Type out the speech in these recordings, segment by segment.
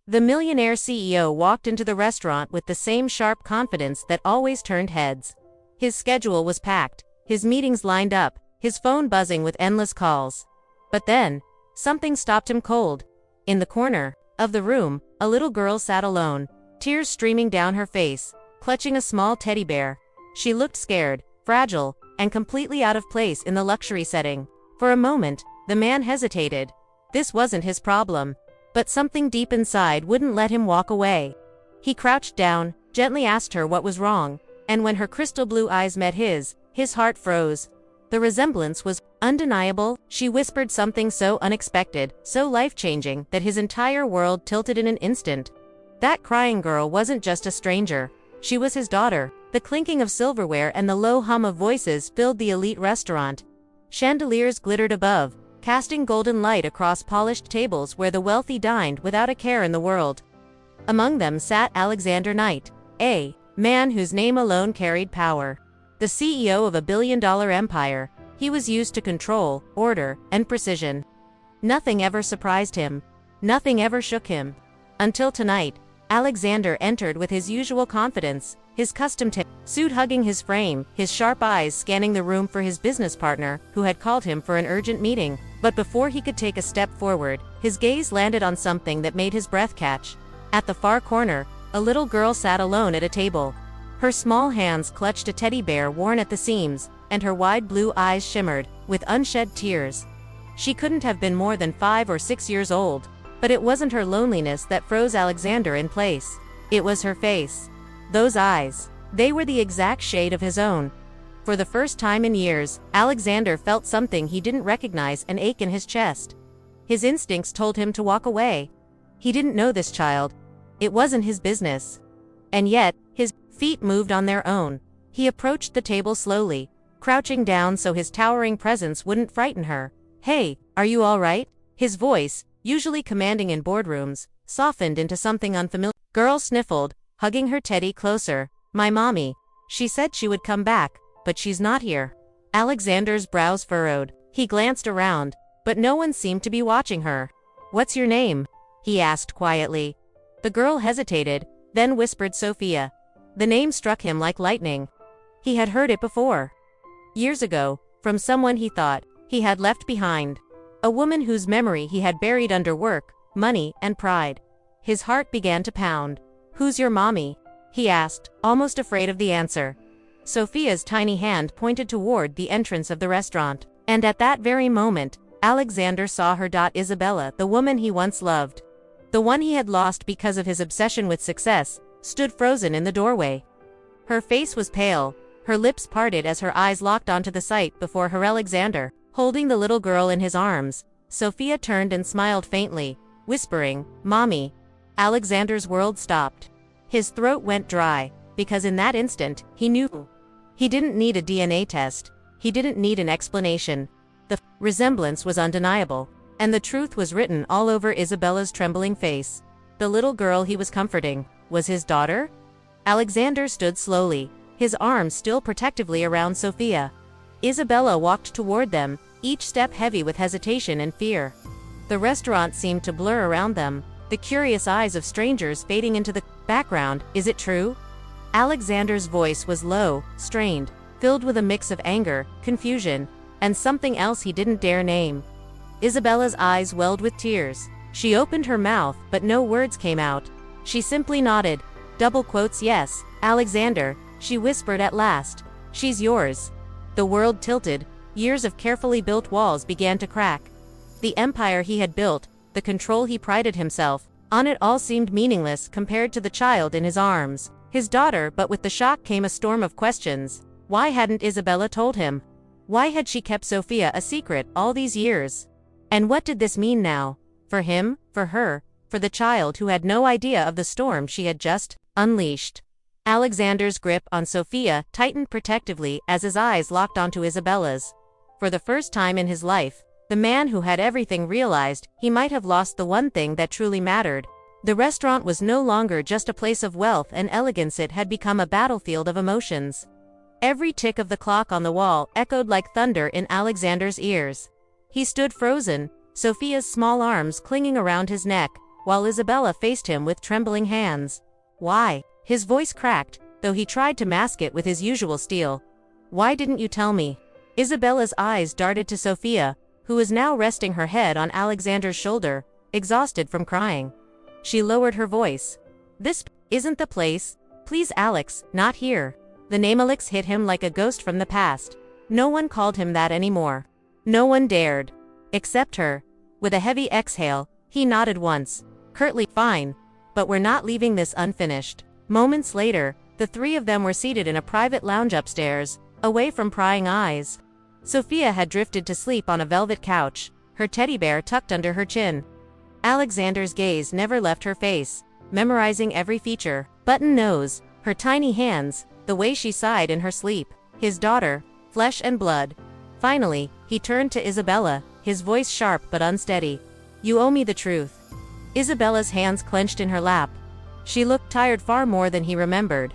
The Millionaire CEO walked into the restaurant with the same sharp confidence that always turned heads. His schedule was packed, his meetings lined up, his phone buzzing with endless calls. But then, something stopped him cold. In the corner of the room, a little girl sat alone, tears streaming down her face, clutching a small teddy bear. She looked scared, fragile, and completely out of place in the luxury setting. For a moment, the man hesitated. This wasn't his problem. But something deep inside wouldn't let him walk away. He crouched down, gently asked her what was wrong, and when her crystal blue eyes met his heart froze. The resemblance was undeniable. She whispered something so unexpected, so life-changing, that his entire world tilted in an instant. That crying girl wasn't just a stranger. She was his daughter. The clinking of silverware and the low hum of voices filled the elite restaurant. Chandeliers glittered above, casting golden light across polished tables where the wealthy dined without a care in the world. Among them sat Alexander Knight, a man whose name alone carried power. The CEO of a billion-dollar empire, he was used to control, order, and precision. Nothing ever surprised him. Nothing ever shook him. Until tonight, Alexander entered with his usual confidence, his custom suit hugging his frame, his sharp eyes scanning the room for his business partner, who had called him for an urgent meeting. But before he could take a step forward, his gaze landed on something that made his breath catch. At the far corner, a little girl sat alone at a table. Her small hands clutched a teddy bear worn at the seams, and her wide blue eyes shimmered with unshed tears. She couldn't have been more than 5 or 6 years old, but it wasn't her loneliness that froze Alexander in place. It was her face. Those eyes. They were the exact shade of his own. For the first time in years, Alexander felt something he didn't recognize, an ache in his chest. His instincts told him to walk away. He didn't know this child. It wasn't his business. And yet, his feet moved on their own. He approached the table slowly, crouching down so his towering presence wouldn't frighten her. "Hey, are you all right?" His voice, usually commanding in boardrooms, softened into something unfamiliar. Girl sniffled, hugging her teddy closer. "My mommy. She said she would come back, but she's not here." Alexander's brows furrowed. He glanced around, but no one seemed to be watching her. "What's your name?" he asked quietly. The girl hesitated, then whispered Sophia. The name struck him like lightning. He had heard it before. Years ago, from someone he thought he had left behind. A woman whose memory he had buried under work, money, and pride. His heart began to pound. "Who's your mommy?" he asked, almost afraid of the answer. Sophia's tiny hand pointed toward the entrance of the restaurant. And at that very moment, Alexander saw her. Isabella, the woman he once loved. The one he had lost because of his obsession with success, stood frozen in the doorway. Her face was pale, her lips parted as her eyes locked onto the sight before her. Alexander, holding the little girl in his arms, Sophia turned and smiled faintly, whispering, "Mommy." Alexander's world stopped. His throat went dry, because in that instant, he knew. He didn't need a DNA test. He didn't need an explanation. The resemblance was undeniable, and the truth was written all over Isabella's trembling face. The little girl he was comforting was his daughter? Alexander stood slowly, his arms still protectively around Sophia. Isabella walked toward them, each step heavy with hesitation and fear. The restaurant seemed to blur around them, the curious eyes of strangers fading into the background. "Is it true?" Alexander's voice was low, strained, filled with a mix of anger, confusion, and something else he didn't dare name. Isabella's eyes welled with tears. She opened her mouth, but no words came out. She simply nodded. "Yes, Alexander," she whispered at last. "She's yours." The world tilted. Years of carefully built walls began to crack. The empire he had built, the control he prided himself on, it all seemed meaningless compared to the child in his arms, his daughter. But with the shock came a storm of questions. Why hadn't Isabella told him? Why had she kept Sophia a secret all these years? And what did this mean now? For him, for her, for the child who had no idea of the storm she had just unleashed. Alexander's grip on Sophia tightened protectively as his eyes locked onto Isabella's. For the first time in his life, the man who had everything realized he might have lost the one thing that truly mattered. The restaurant was no longer just a place of wealth and elegance, it had become a battlefield of emotions. Every tick of the clock on the wall echoed like thunder in Alexander's ears. He stood frozen, Sophia's small arms clinging around his neck, while Isabella faced him with trembling hands. "Why?" His voice cracked, though he tried to mask it with his usual steel. "Why didn't you tell me?" Isabella's eyes darted to Sophia, who was now resting her head on Alexander's shoulder, exhausted from crying. She lowered her voice. "This isn't the place. Please, Alex, not here." The name Alex hit him like a ghost from the past. No one called him that anymore. No one dared. Except her. With a heavy exhale, he nodded once. Curtly, "Fine. But we're not leaving this unfinished." Moments later, the three of them were seated in a private lounge upstairs, away from prying eyes. Sophia had drifted to sleep on a velvet couch, her teddy bear tucked under her chin. Alexander's gaze never left her face, memorizing every feature. Button nose, her tiny hands, the way she sighed in her sleep. His daughter, flesh and blood. Finally, he turned to Isabella, his voice sharp but unsteady. "You owe me the truth." Isabella's hands clenched in her lap. She looked tired far more than he remembered.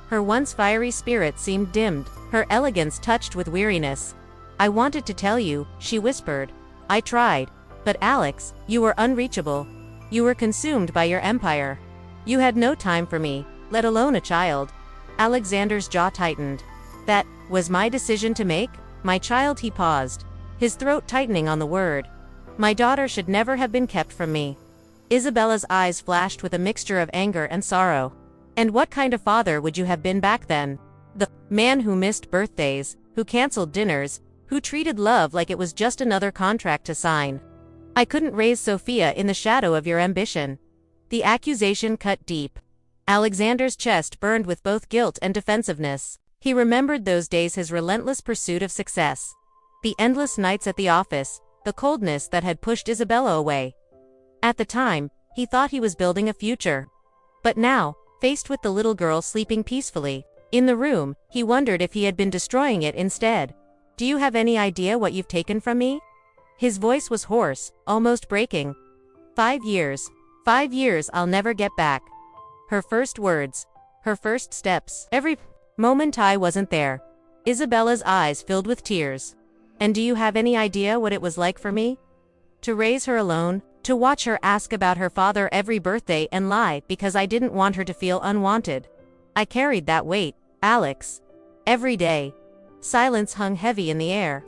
Her once fiery spirit seemed dimmed, her elegance touched with weariness. "I wanted to tell you," she whispered. "I tried. But Alex, you were unreachable. You were consumed by your empire. You had no time for me, let alone a child." Alexander's jaw tightened. "That was my decision to make? My child?" He paused, his throat tightening on the word. "My daughter should never have been kept from me." Isabella's eyes flashed with a mixture of anger and sorrow. "And what kind of father would you have been back then? The man who missed birthdays, who canceled dinners, who treated love like it was just another contract to sign." "I couldn't raise Sophia in the shadow of your ambition." The accusation cut deep. Alexander's chest burned with both guilt and defensiveness. He remembered those days, his relentless pursuit of success. The endless nights at the office, the coldness that had pushed Isabella away. At the time, he thought he was building a future. But now, faced with the little girl sleeping peacefully in the room, he wondered if he had been destroying it instead. "Do you have any idea what you've taken from me?" His voice was hoarse, almost breaking. 5 years. 5 years I'll never get back." Her first words. Her first steps. Every moment I wasn't there. Isabella's eyes filled with tears. "And do you have any idea what it was like for me? To raise her alone, to watch her ask about her father every birthday and lie because I didn't want her to feel unwanted. I carried that weight, Alex. Every day." Silence hung heavy in the air.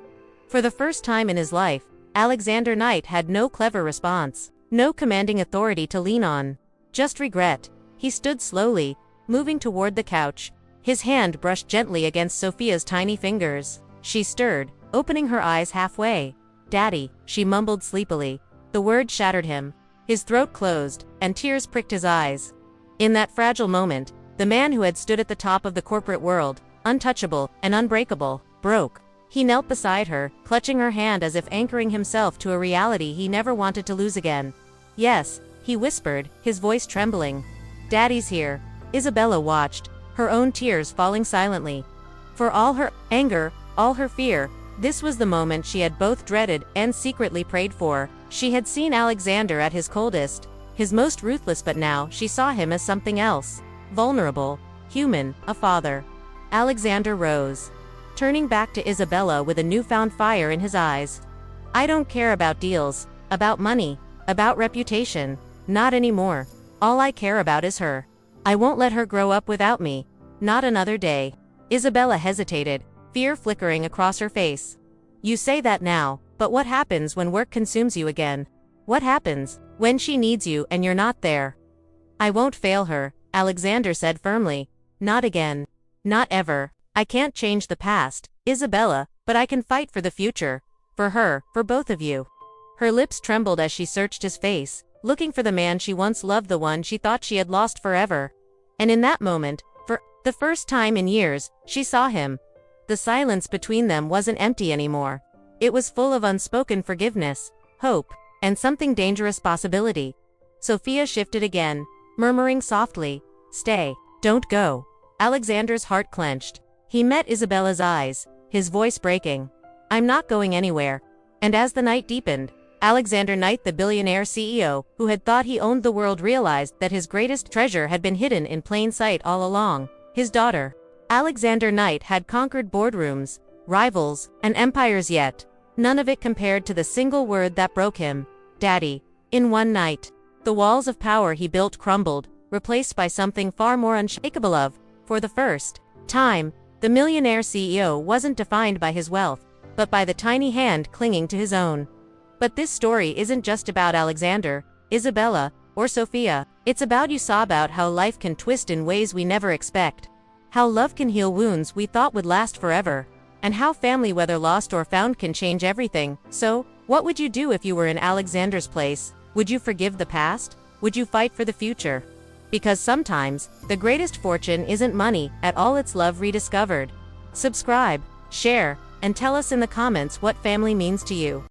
For the first time in his life, Alexander Knight had no clever response, no commanding authority to lean on. Just regret. He stood slowly, moving toward the couch. His hand brushed gently against Sophia's tiny fingers. She stirred, opening her eyes halfway. "Daddy," she mumbled sleepily. The word shattered him. His throat closed, and tears pricked his eyes. In that fragile moment, the man who had stood at the top of the corporate world, untouchable and unbreakable, broke. He knelt beside her, clutching her hand as if anchoring himself to a reality he never wanted to lose again. "Yes," he whispered, his voice trembling. "Daddy's here." Isabella watched, her own tears falling silently. For all her anger, all her fear, this was the moment she had both dreaded and secretly prayed for. She had seen Alexander at his coldest, his most ruthless, but now she saw him as something else. Vulnerable, human, a father. Alexander rose, turning back to Isabella with a newfound fire in his eyes. "I don't care about deals, about money, about reputation. Not anymore. All I care about is her. I won't let her grow up without me. Not another day." Isabella hesitated, fear flickering across her face. "You say that now, but what happens when work consumes you again? What happens when she needs you and you're not there?" "I won't fail her," Alexander said firmly. "Not again. Not ever. I can't change the past, Isabella, but I can fight for the future. For her, for both of you." Her lips trembled as she searched his face, looking for the man she once loved, the one she thought she had lost forever. And in that moment, for the first time in years, she saw him. The silence between them wasn't empty anymore. It was full of unspoken forgiveness, hope, and something dangerous possibility. Sophia shifted again, murmuring softly, "Stay, don't go." Alexander's heart clenched. He met Isabella's eyes, his voice breaking. "I'm not going anywhere." And as the night deepened, Alexander Knight, the billionaire CEO, who had thought he owned the world, realized that his greatest treasure had been hidden in plain sight all along: his daughter. Alexander Knight had conquered boardrooms, rivals, and empires, yet none of it compared to the single word that broke him: "Daddy." In one night, The walls of power he built crumbled, replaced by something far more unshakable. For the first time, the millionaire CEO wasn't defined by his wealth, but by the tiny hand clinging to his own. But this story isn't just about Alexander, Isabella, or Sophia. It's about about how life can twist in ways we never expect, how love can heal wounds we thought would last forever, and how family, whether lost or found, can change everything. So, what would you do if you were in Alexander's place? Would you forgive the past? Would you fight for the future? Because sometimes, the greatest fortune isn't money at all, it's love rediscovered. Subscribe, share, and tell us in the comments what family means to you.